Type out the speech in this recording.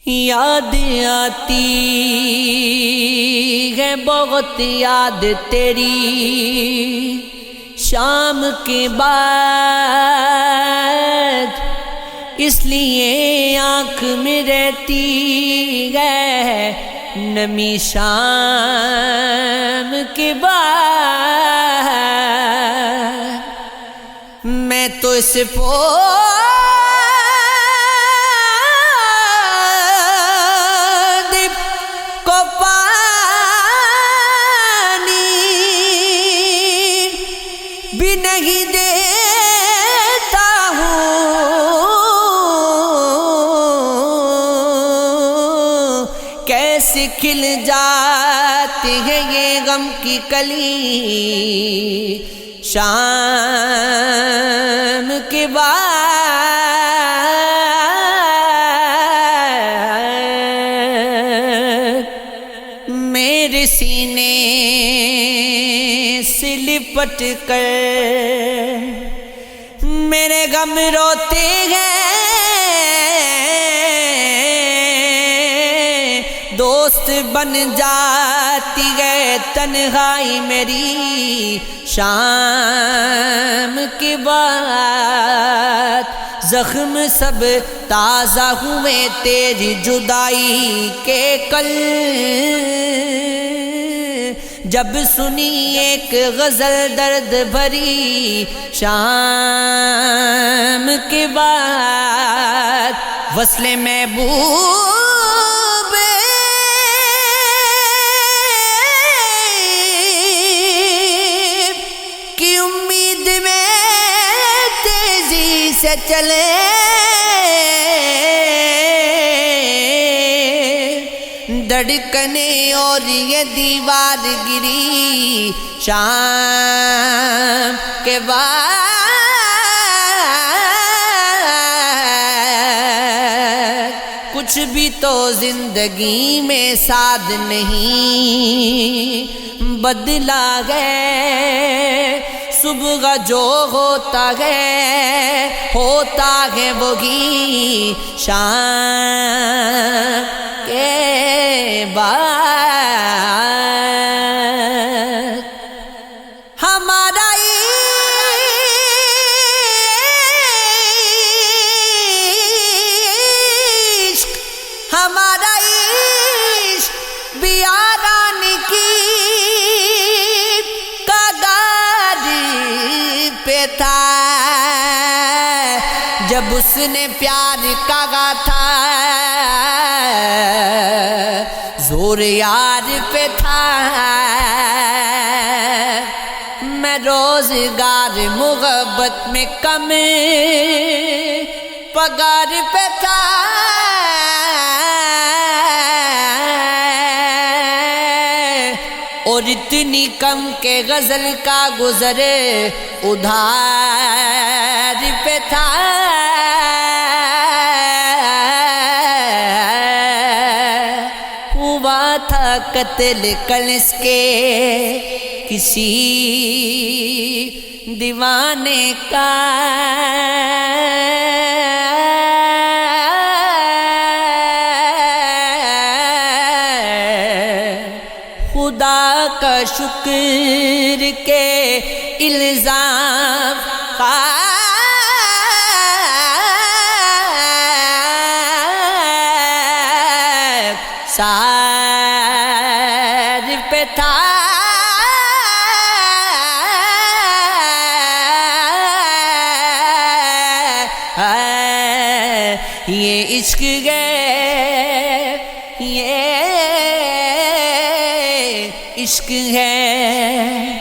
یاد آتی ہے بہت یاد تیری شام کے بعد، اس لیے آنکھ میں رہتی ہے نمی شام کے بعد۔ میں تو اس کو پانی بھی نہیں دیتا ہوں، کیسے کھل جاتے ہیں یہ غم کی کلی شام کے بعد۔ میرے سینے سے لپٹ کر میرے غم روتے ہیں، دوست بن جاتی ہے تنہائی میری شام کے بعد۔ زخم سب تازہ ہوئے تیری جدائی کے کل، جب سنی ایک غزل درد بھری شام کے بعد۔ وصل محبوب کی امید میں تیزی سے چلے، دھڑکنے اور یہ دیوار گری شام کے بعد۔ کچھ بھی تو زندگی میں ساتھ نہیں بدلا ہے، صبح جو ہوتا ہے وہی شام کے بعد۔ ہمارا عشق بیاران کی کگار پہ تھا، جب اس نے پیار کہا تھا زور یار پہ تھا۔ میں روزگار محبت میں کم پگار پہ تھا، اور اتنی کم کہ غزل کا گزر ادھار پہ تھا۔ ہوا تھا قتل کل اس کے کسی دیوانے کا، خدا کا شکر کے الزام سار پہ تھا۔ یہ عشق ہے، یہ عشق ہے۔